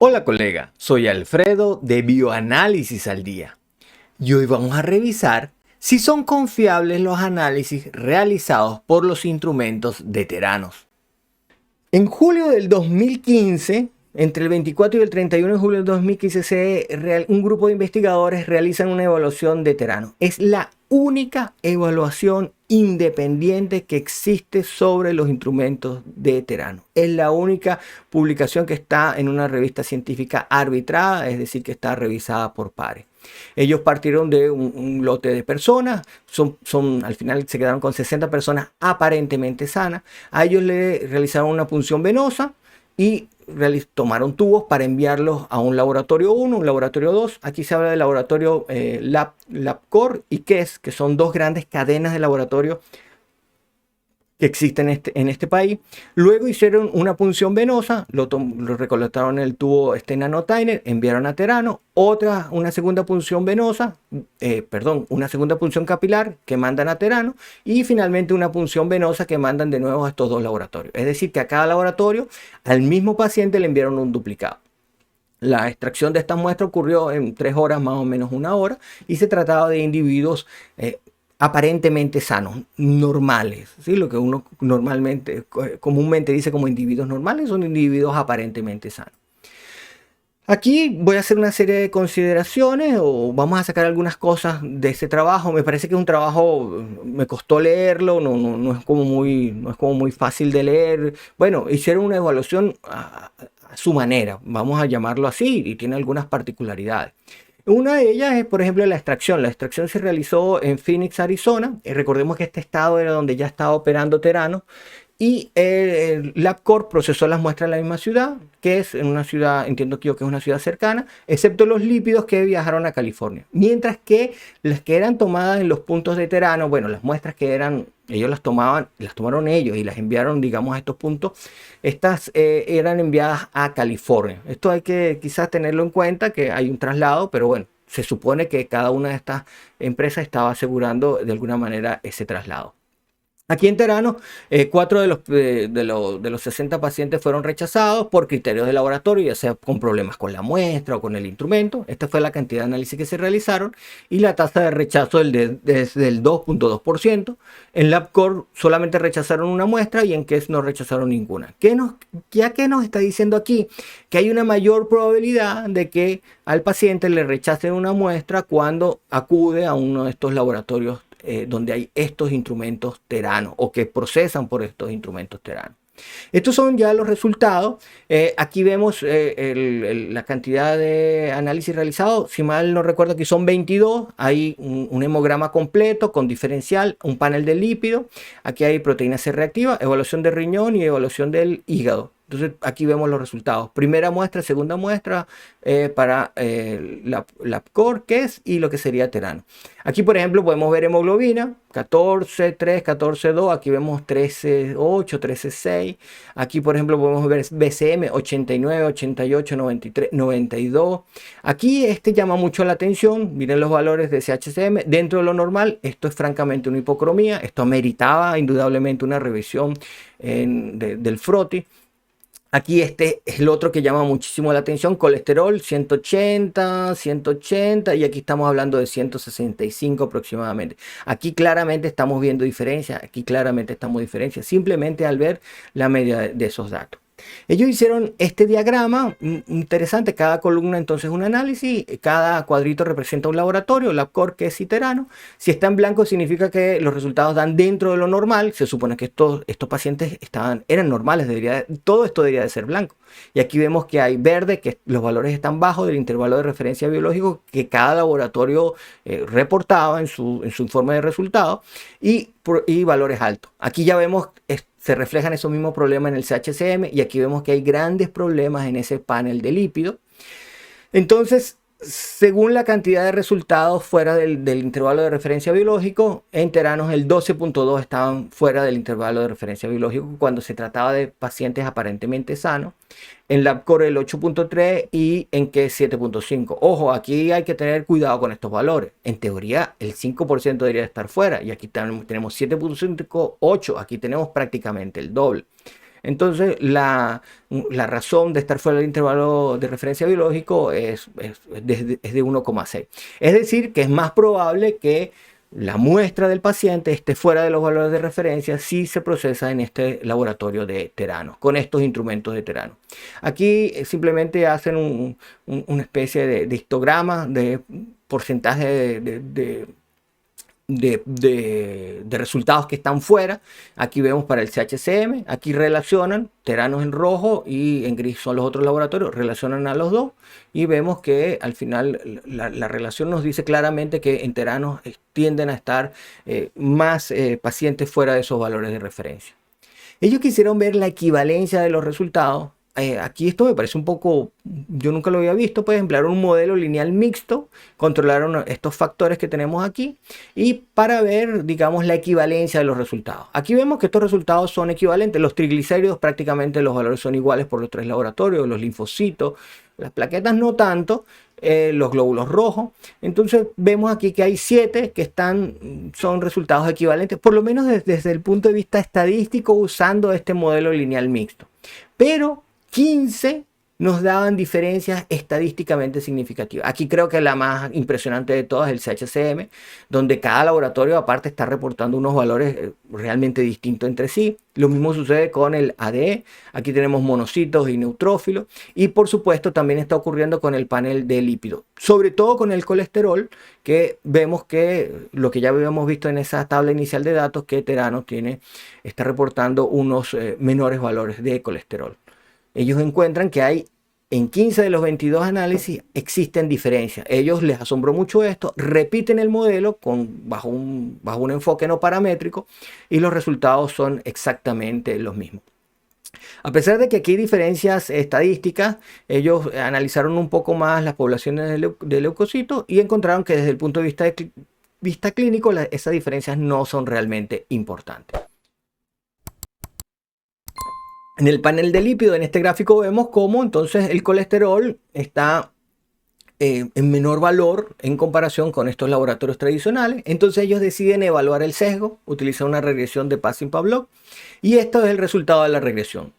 Hola colega, soy Alfredo de Bioanálisis al Día y hoy vamos a revisar si son confiables los análisis realizados por los instrumentos de Theranos. En julio del 2015, entre el 24 y el 31 de julio del 2015, un grupo de investigadores realizan una evaluación de Theranos. Es la única evaluación independiente que existe sobre los instrumentos de Theranos. Es la única publicación que está en una revista científica arbitrada, es decir, que está revisada por pares. Ellos partieron de un lote de personas, al final se quedaron con 60 personas aparentemente sanas. A ellos le realizaron una punción venosa y tomaron tubos para enviarlos a un laboratorio 1, un laboratorio 2. Aquí se habla del laboratorio LabCorp y KES, que son dos grandes cadenas de laboratorio que existen en este país. Luego hicieron una punción venosa, lo recolectaron en el tubo Nanotainer, enviaron a Theranos, una segunda punción venosa, una segunda punción capilar que mandan a Theranos y finalmente una punción venosa que mandan de nuevo a estos dos laboratorios. Es decir, que a cada laboratorio, al mismo paciente le enviaron un duplicado. La extracción de esta muestra ocurrió en 3 horas, más o menos 1 hora, y se trataba de individuos aparentemente sanos, normales, ¿sí? Lo que uno comúnmente dice como individuos normales son individuos aparentemente sanos. Aquí voy a hacer una serie de consideraciones o vamos a sacar algunas cosas de este trabajo. Me parece que es un trabajo, me costó leerlo, no es como muy fácil de leer. Bueno, hicieron una evaluación a su manera, vamos a llamarlo así, y tiene algunas particularidades. Una de ellas es, por ejemplo, la extracción. La extracción se realizó en Phoenix, Arizona. Recordemos que este estado era donde ya estaba operando Theranos. Y LabCorp procesó las muestras en la misma ciudad, que es en una ciudad, entiendo yo que es una ciudad cercana, excepto los lípidos que viajaron a California. Mientras que las que eran tomadas en los puntos de Theranos, bueno, las muestras que ellos las tomaron ellos y las enviaron, digamos, a estos puntos, estas eran enviadas a California. Esto hay que quizás tenerlo en cuenta, que hay un traslado, pero bueno, se supone que cada una de estas empresas estaba asegurando de alguna manera ese traslado. Aquí en Theranos, 4 de los 60 pacientes fueron rechazados por criterios de laboratorio, ya sea con problemas con la muestra o con el instrumento. Esta fue la cantidad de análisis que se realizaron y la tasa de rechazo es del 2.2%. En LabCorp solamente rechazaron una muestra y en KES no rechazaron ninguna. ¿Qué nos está diciendo aquí? Que hay una mayor probabilidad de que al paciente le rechacen una muestra cuando acude a uno de estos laboratorios donde hay estos instrumentos Theranos o que procesan por estos instrumentos Theranos. Estos son ya los resultados. Aquí vemos la cantidad de análisis realizados. Si mal no recuerdo, aquí son 22. Hay un hemograma completo con diferencial, un panel de lípido. Aquí hay proteína C reactiva, evaluación de riñón y evaluación del hígado. Entonces aquí vemos los resultados. Primera muestra, segunda muestra para LabCorp, KES y lo que sería Theranos. Aquí, por ejemplo, podemos ver hemoglobina, 14,3, 14,2. Aquí vemos 13,8, 13,6. Aquí, por ejemplo, podemos ver BCM, 89, 88, 93, 92. Aquí llama mucho la atención. Miren los valores de CHCM. Dentro de lo normal, esto es francamente una hipocromía. Esto ameritaba indudablemente una revisión del FROTI. Aquí es el otro que llama muchísimo la atención, colesterol 180, 180 y aquí estamos hablando de 165 aproximadamente. Aquí claramente estamos viendo diferencias, simplemente al ver la media de esos datos. Ellos hicieron este diagrama interesante, cada columna entonces un análisis, cada cuadrito representa un laboratorio, LabCorp, KES y Theranos. Si está en blanco significa que los resultados dan dentro de lo normal, se supone que estos pacientes eran normales, todo esto debería de ser blanco. Y aquí vemos que hay verde, que los valores están bajos del intervalo de referencia biológico que cada laboratorio reportaba en su informe de resultados y valores altos. Aquí ya vemos se reflejan esos mismos problemas en el CHCM y aquí vemos que hay grandes problemas en ese panel de lípidos. Entonces, según la cantidad de resultados fuera del intervalo de referencia biológico, en Theranos el 12.2 estaban fuera del intervalo de referencia biológico cuando se trataba de pacientes aparentemente sanos. En LabCorp el 8.3 y en KES 7.5. Ojo, aquí hay que tener cuidado con estos valores. En teoría, el 5% debería estar fuera y aquí tenemos 7.5, 8. Aquí tenemos prácticamente el doble. Entonces, la razón de estar fuera del intervalo de referencia biológico es de 1,6. Es decir, que es más probable que la muestra del paciente esté fuera de los valores de referencia si se procesa en este laboratorio de Theranos, con estos instrumentos de Theranos. Aquí simplemente hacen una especie de histograma de porcentaje de resultados que están fuera. Aquí vemos para el CHCM, aquí relacionan Theranos en rojo y en gris son los otros laboratorios, relacionan a los dos y vemos que al final la relación nos dice claramente que en Theranos tienden a estar más pacientes fuera de esos valores de referencia. Ellos quisieron ver la equivalencia de los resultados. Aquí esto me parece un poco, yo nunca lo había visto, pues emplearon un modelo lineal mixto, controlaron estos factores que tenemos aquí y para ver, digamos, la equivalencia de los resultados. Aquí vemos que estos resultados son equivalentes, los triglicéridos prácticamente los valores son iguales por los tres laboratorios, los linfocitos, las plaquetas no tanto, los glóbulos rojos. Entonces vemos aquí que hay 7 que son resultados equivalentes, por lo menos desde el punto de vista estadístico usando este modelo lineal mixto. Pero 15 nos daban diferencias estadísticamente significativas. Aquí creo que la más impresionante de todas es el CHCM, donde cada laboratorio aparte está reportando unos valores realmente distintos entre sí. Lo mismo sucede con el ADE. Aquí tenemos monocitos y neutrófilos. Y por supuesto también está ocurriendo con el panel de lípidos. Sobre todo con el colesterol, que vemos que lo que ya habíamos visto en esa tabla inicial de datos, que Theranos está reportando unos menores valores de colesterol. Ellos encuentran que hay en 15 de los 22 análisis existen diferencias. Ellos les asombró mucho esto, repiten el modelo bajo un enfoque no paramétrico y los resultados son exactamente los mismos. A pesar de que aquí hay diferencias estadísticas, ellos analizaron un poco más las poblaciones de leucocitos y encontraron que desde el punto de vista clínico esas diferencias no son realmente importantes. En el panel de lípidos, en este gráfico vemos cómo entonces el colesterol está en menor valor en comparación con estos laboratorios tradicionales. Entonces ellos deciden evaluar el sesgo, utilizan una regresión de Passing-Pavlov y esto es el resultado de la regresión.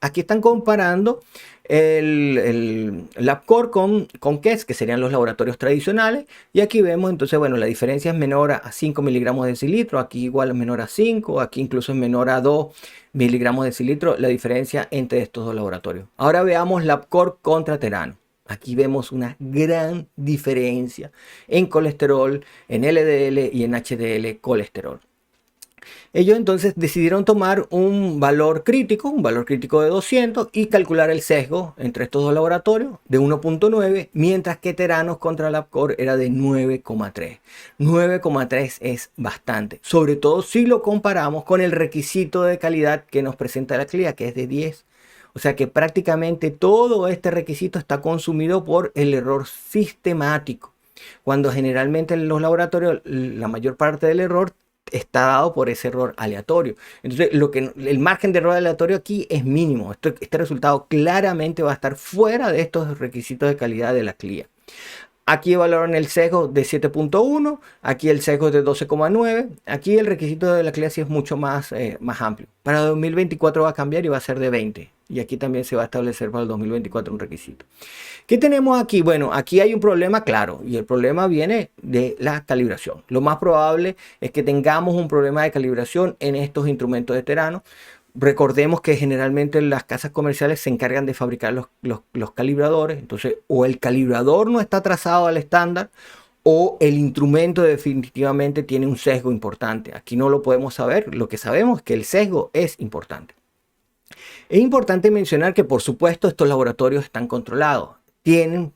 Aquí están comparando el LabCorp con KESS, que serían los laboratorios tradicionales, y aquí vemos entonces, bueno, la diferencia es menor a 5 miligramos de decilitro, aquí igual es menor a 5, aquí incluso es menor a 2 miligramos de decilitro, la diferencia entre estos dos laboratorios. Ahora veamos LabCorp contra Theranos. Aquí vemos una gran diferencia en colesterol, en LDL y en HDL colesterol. Ellos entonces decidieron tomar un valor crítico de 200 y calcular el sesgo entre estos dos laboratorios de 1.9, mientras que Theranos contra LabCorp era de 9,3. 9,3 es bastante, sobre todo si lo comparamos con el requisito de calidad que nos presenta la CLIA, que es de 10. O sea que prácticamente todo este requisito está consumido por el error sistemático, cuando generalmente en los laboratorios la mayor parte del error está dado por ese error aleatorio. Entonces, el margen de error aleatorio aquí es mínimo. Este resultado claramente va a estar fuera de estos requisitos de calidad de la CLIA. Aquí evaluaron el sesgo de 7.1, aquí el sesgo de 12,9, aquí el requisito de la CLIA sí es mucho más amplio. Para 2024 va a cambiar y va a ser de 20. Y aquí también se va a establecer para el 2024 un requisito. ¿Qué tenemos aquí? Bueno, aquí hay un problema claro y el problema viene de la calibración. Lo más probable es que tengamos un problema de calibración en estos instrumentos de Theranos. Recordemos que generalmente las casas comerciales se encargan de fabricar los calibradores. Entonces, o el calibrador no está trazado al estándar o el instrumento definitivamente tiene un sesgo importante. Aquí no lo podemos saber. Lo que sabemos es que el sesgo es importante. Es importante mencionar que, por supuesto, estos laboratorios están controlados.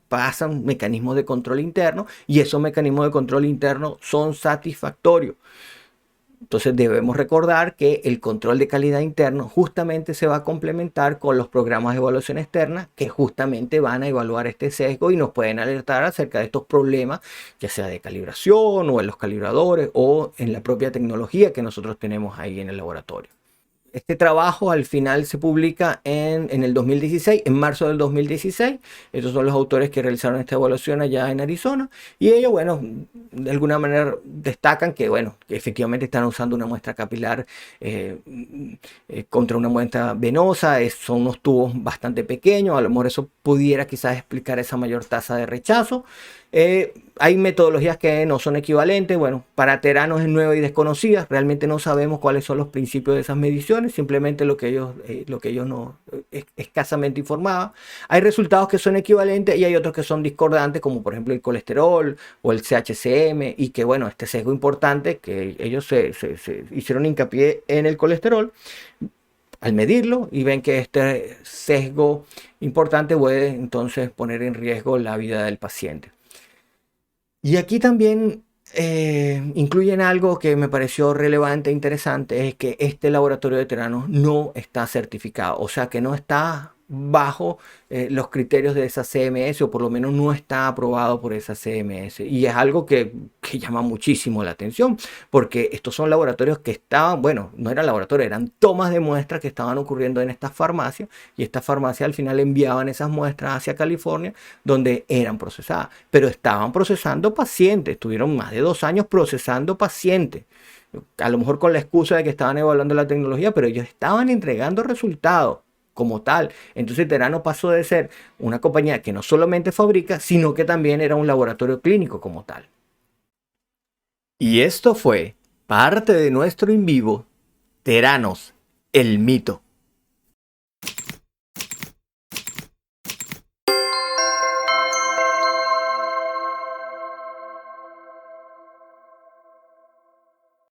Pasan mecanismos de control interno y esos mecanismos de control interno son satisfactorios. Entonces debemos recordar que el control de calidad interno justamente se va a complementar con los programas de evaluación externa que justamente van a evaluar este sesgo y nos pueden alertar acerca de estos problemas, ya sea de calibración o en los calibradores o en la propia tecnología que nosotros tenemos ahí en el laboratorio. Este trabajo al final se publica en el 2016, en marzo del 2016. Estos son los autores que realizaron esta evaluación allá en Arizona. Y ellos, bueno, de alguna manera destacan que, bueno, que efectivamente están usando una muestra capilar eh, contra una muestra venosa. Son unos tubos bastante pequeños. A lo mejor eso pudiera quizás explicar esa mayor tasa de rechazo. Hay metodologías que no son equivalentes. Bueno, para teranos es nueva y desconocida. Realmente no sabemos cuáles son los principios de esas mediciones. Simplemente lo que ellos no escasamente informaban. Hay resultados que son equivalentes y hay otros que son discordantes, como por ejemplo el colesterol o el CHCM. Y que bueno, este sesgo importante que ellos se hicieron hincapié en el colesterol al medirlo y ven que este sesgo importante puede entonces poner en riesgo la vida del paciente. Y aquí también incluyen algo que me pareció relevante e interesante, es que este laboratorio de teranos no está certificado, o sea que no está bajo los criterios de esa CMS, o por lo menos no está aprobado por esa CMS. Y es algo que llama muchísimo la atención, porque estos son laboratorios que estaban, bueno, no eran laboratorios, eran tomas de muestras que estaban ocurriendo en estas farmacias, y estas farmacias al final enviaban esas muestras hacia California, donde eran procesadas, pero estaban procesando pacientes, estuvieron más de 2 años procesando pacientes, a lo mejor con la excusa de que estaban evaluando la tecnología, pero ellos estaban entregando resultados como tal. Entonces Terano pasó de ser una compañía que no solamente fabrica, sino que también era un laboratorio clínico como tal. Y esto fue parte de nuestro en vivo, Teranos, el mito.